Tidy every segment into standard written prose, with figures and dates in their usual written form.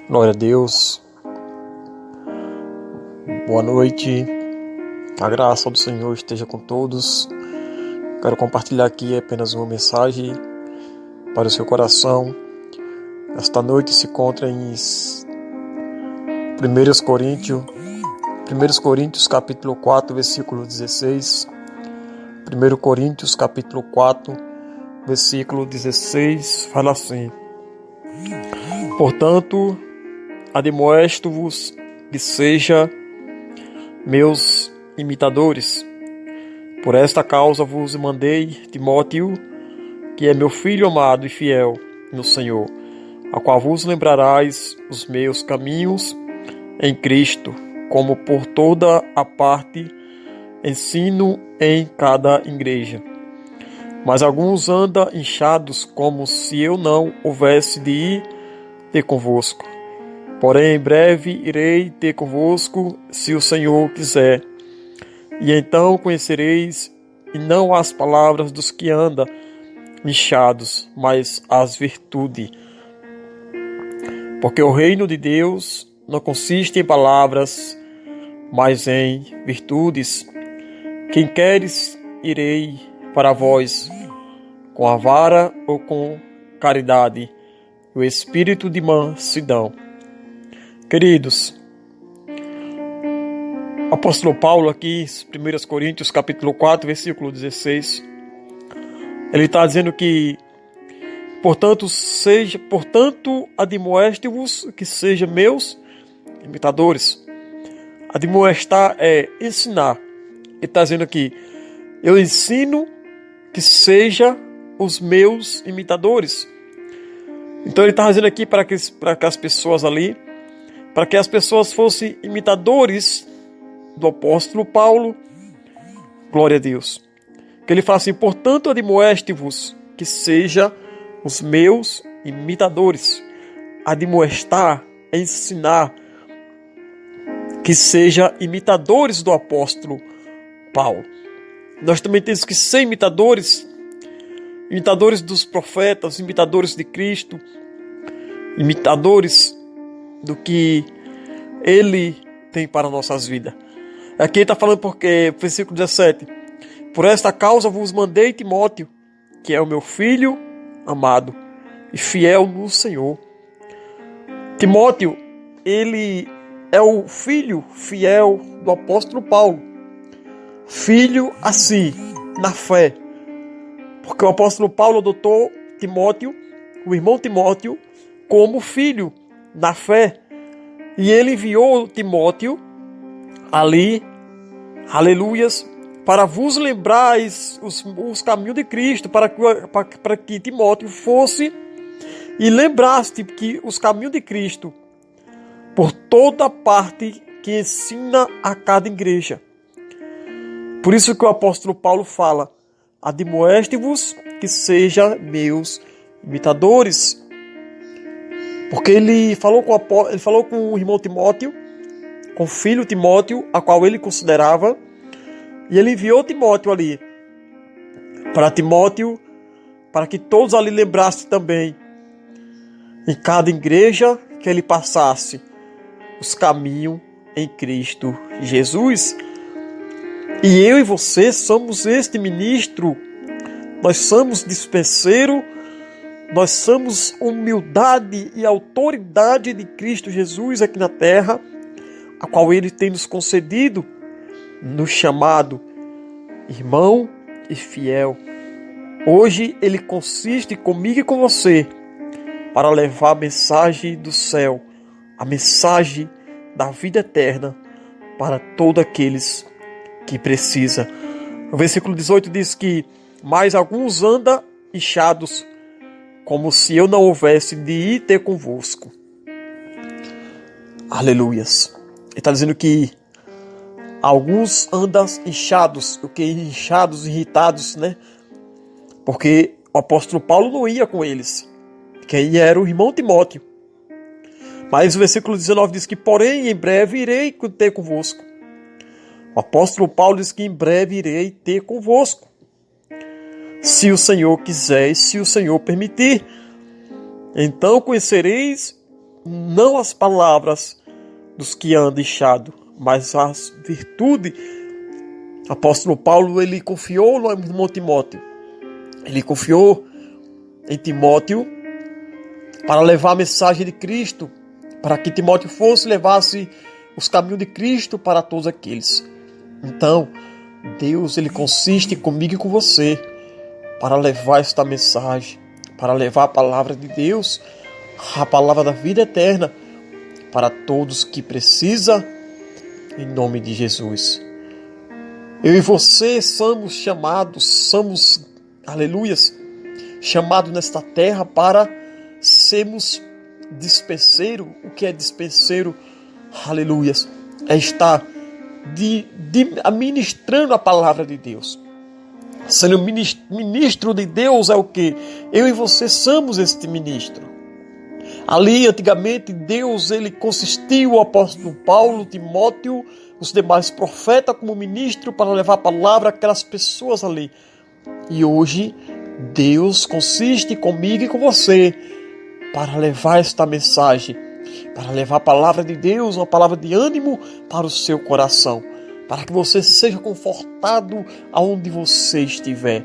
Glória a Deus, boa noite, a graça do Senhor esteja com todos. Quero compartilhar aqui apenas uma mensagem para o seu coração. Esta noite se encontra em 1 Coríntios capítulo 4, versículo 16. 1 Coríntios capítulo 4, versículo 16, fala assim: Portanto, admoesto-vos que seja meus imitadores. Por esta causa vos mandei Timóteo, que é meu filho amado e fiel no Senhor, a qual vos lembrarás os meus caminhos em Cristo, como por toda a parte ensino em cada igreja. Mas alguns andam inchados, como se eu não houvesse de ir ter convosco. Porém, em breve irei ter convosco, se o Senhor quiser. E então conhecereis, e não as palavras dos que andam inchados, mas as virtudes. Porque o reino de Deus não consiste em palavras, mas em virtudes. Quem queres, irei para vós, com a vara ou com caridade, o espírito de mansidão. Queridos, o apóstolo Paulo aqui, 1 Coríntios capítulo 4, versículo 16, ele está dizendo que, portanto, admoeste-vos que sejam meus imitadores. Admoestar é ensinar. Ele está dizendo aqui, eu ensino que seja os meus imitadores. Então ele está dizendo aqui para que as pessoas ali, para que as pessoas fossem imitadores do apóstolo Paulo. Glória a Deus. Que ele fala assim, portanto admoeste-vos que seja os meus imitadores. Admoestar é ensinar, que seja imitadores do apóstolo Paulo. Nós também temos que ser imitadores dos profetas, imitadores de Cristo, imitadores do que Ele tem para nossas vidas. Aqui ele está falando porque, versículo 17, por esta causa vos mandei Timóteo, que é o meu filho amado e fiel no Senhor. Timóteo, ele é o filho fiel do apóstolo Paulo. Filho assim, na fé. Porque o apóstolo Paulo adotou Timóteo, o irmão Timóteo, como filho na fé. E ele enviou Timóteo ali, aleluias, para vos lembrais os caminhos de Cristo, para que Timóteo fosse e lembrasse que os caminhos de Cristo, por toda parte que ensina a cada igreja. Por isso que o apóstolo Paulo fala, admoeste-vos que sejam meus imitadores. Porque ele falou com o irmão Timóteo, com o filho Timóteo, a qual ele considerava, e ele enviou Timóteo ali, para que todos ali lembrassem também, em cada igreja que ele passasse, os caminhos em Cristo Jesus. E eu e você somos este ministro, nós somos dispenseiro, nós somos humildade e autoridade de Cristo Jesus aqui na terra, a qual Ele tem nos concedido, nos chamado irmão e fiel. Hoje Ele consiste comigo e com você para levar a mensagem do céu, a mensagem da vida eterna para todos aqueles que precisam. O versículo 18 diz que mais alguns andam inchados, como se eu não houvesse de ir ter convosco. Aleluias. Ele está dizendo que Alguns andam inchados, inchados, irritados, né? Porque o apóstolo Paulo não ia com eles. Quem ia era o irmão Timóteo. Mas o versículo 19 diz que, porém, em breve irei ter convosco. O apóstolo Paulo diz que em breve irei ter convosco. Se o Senhor quiser e se o Senhor permitir. Então conhecereis não as palavras dos que andam inchados, mas as virtudes. O apóstolo Paulo, ele confiou no irmão Timóteo. Ele confiou em Timóteo para levar a mensagem de Cristo, para que Timóteo levasse os caminhos de Cristo para todos aqueles. Então, Deus, ele consiste comigo e com você para levar esta mensagem, para levar a palavra de Deus, a palavra da vida eterna, para todos que precisam, em nome de Jesus. Eu e você somos chamados, aleluias, chamados nesta terra para sermos dispenseiro. O que é dispenseiro? Aleluias. É estar administrando a palavra de Deus. Sendo ministro de Deus é o que? Eu e você somos este ministro. Ali, antigamente, Deus, ele consistiu o apóstolo Paulo, Timóteo, os demais profetas como ministro para levar a palavra àquelas pessoas ali. E hoje, Deus consiste comigo e com você para levar esta mensagem, para levar a palavra de Deus, uma palavra de ânimo para o seu coração, para que você seja confortado aonde você estiver.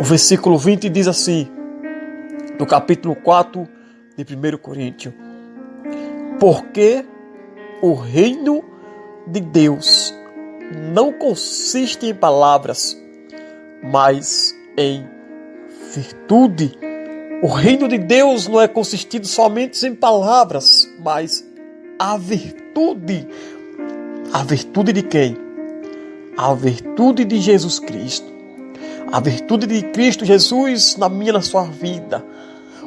O versículo 20 diz assim, no capítulo 4 de 1 Coríntios: porque o reino de Deus não consiste em palavras, mas em virtude. O reino de Deus não é consistido somente em palavras, mas a virtude. A virtude de quem? A virtude de Jesus Cristo. A virtude de Cristo Jesus na minha, na sua vida.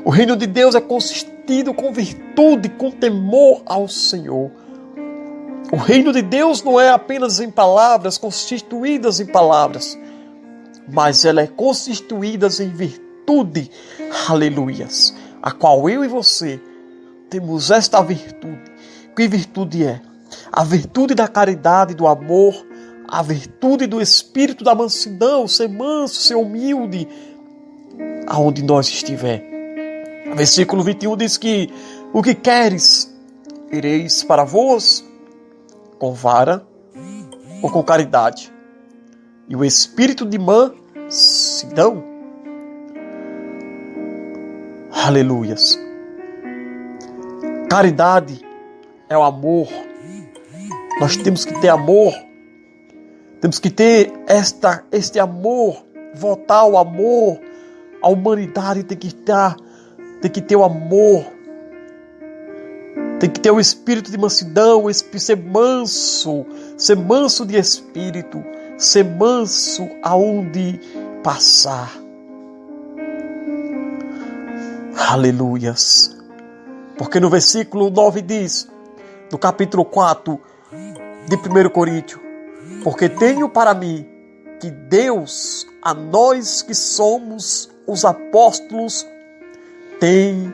O reino de Deus é consistido com virtude, com temor ao Senhor. O reino de Deus não é apenas em palavras, constituídas em palavras, mas ela é constituída em virtude, aleluias, a qual eu e você temos esta virtude. Que virtude é? A virtude da caridade, do amor, a virtude do espírito da mansidão, ser manso, ser humilde, aonde nós estiver. Versículo 21 diz que o que queres, ireis para vós com vara ou com caridade, e o espírito de mansidão. Aleluias. Caridade é o amor. Nós temos que ter amor. Temos que ter este amor, voltar ao amor. A humanidade tem que ter o amor. Tem que ter o espírito de mansidão, ser manso de espírito, ser manso aonde passar. Aleluias. Porque no versículo 9 diz, no capítulo 4 de 1 Coríntios: porque tenho para mim que Deus, a nós que somos os apóstolos, tem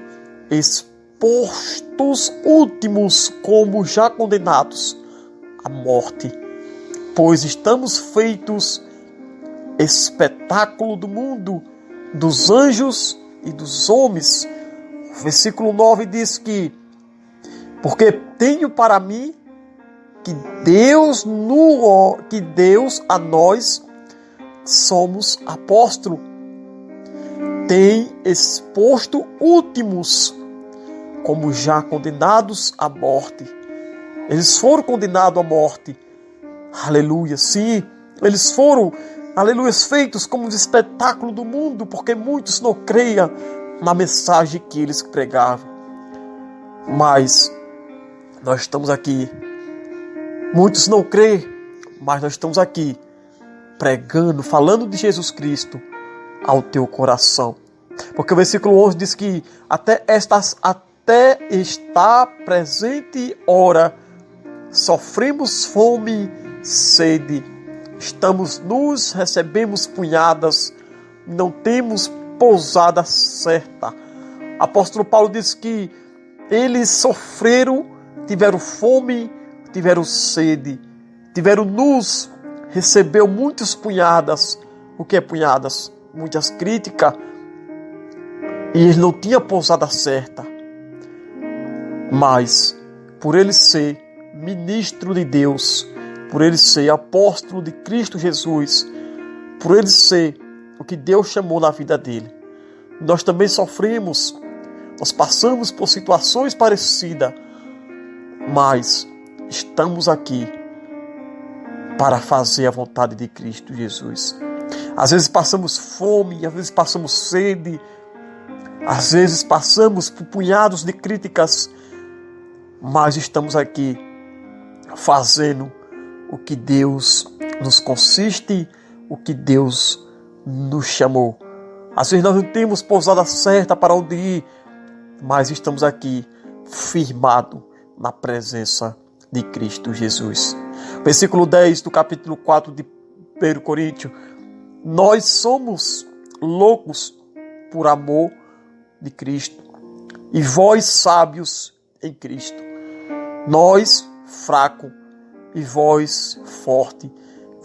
expostos últimos como já condenados à morte, pois estamos feitos espetáculo do mundo, dos anjos e dos homens. O versículo 9 diz que porque tenho para mim que Deus a nós somos apóstolos, tem exposto últimos como já condenados à morte. Eles foram condenados à morte. Aleluia, sim. Eles foram, aleluia, feitos como de espetáculo do mundo, porque muitos não creiam na mensagem que eles pregavam. Mas nós estamos aqui. Muitos não creem, mas nós estamos aqui pregando, falando de Jesus Cristo ao teu coração. Porque o versículo 11 diz que até está presente hora sofremos fome, sede, estamos nus, recebemos punhadas, não temos pousada certa. Apóstolo Paulo diz que eles sofreram, tiveram fome, tiveram sede, tiveram nus, recebeu muitas punhadas. O que é punhadas? Muitas críticas. E eles não tinham pousada certa. Mas, por ele ser ministro de Deus, por ele ser apóstolo de Cristo Jesus, por ele ser o que Deus chamou na vida dele, nós também sofremos, nós passamos por situações parecidas, mas estamos aqui para fazer a vontade de Cristo Jesus. Às vezes passamos fome, às vezes passamos sede, às vezes passamos por punhados de críticas, mas estamos aqui fazendo o que Deus nos consiste, o que Deus nos chamou. Às vezes nós não temos pousada certa para onde ir, mas estamos aqui firmados na presença de Cristo Jesus. Versículo 10 do capítulo 4 de 1 Coríntios. Nós somos loucos por amor de Cristo, e vós sábios em Cristo. Nós fracos e vós forte,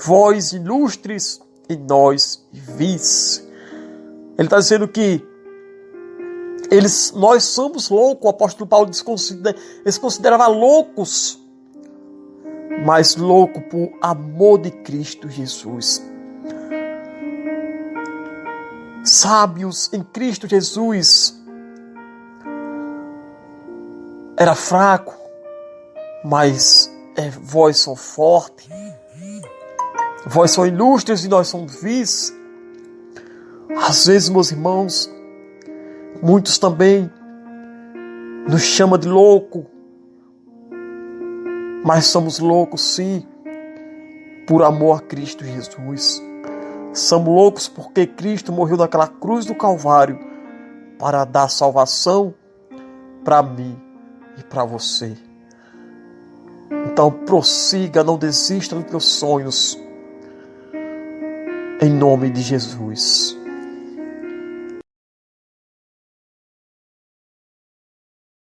vós ilustres e nós vis. Ele está dizendo que nós somos loucos. O apóstolo Paulo eles consideravam loucos, mas louco por amor de Cristo Jesus. Sábios em Cristo Jesus. Era fraco, mas vós são fortes. Vós são ilustres e nós somos vis. Às vezes, meus irmãos, muitos também nos chamam de louco, mas somos loucos sim, por amor a Cristo Jesus. Somos loucos porque Cristo morreu naquela cruz do Calvário para dar salvação para mim e para você. Então prossiga, não desista dos teus sonhos, em nome de Jesus.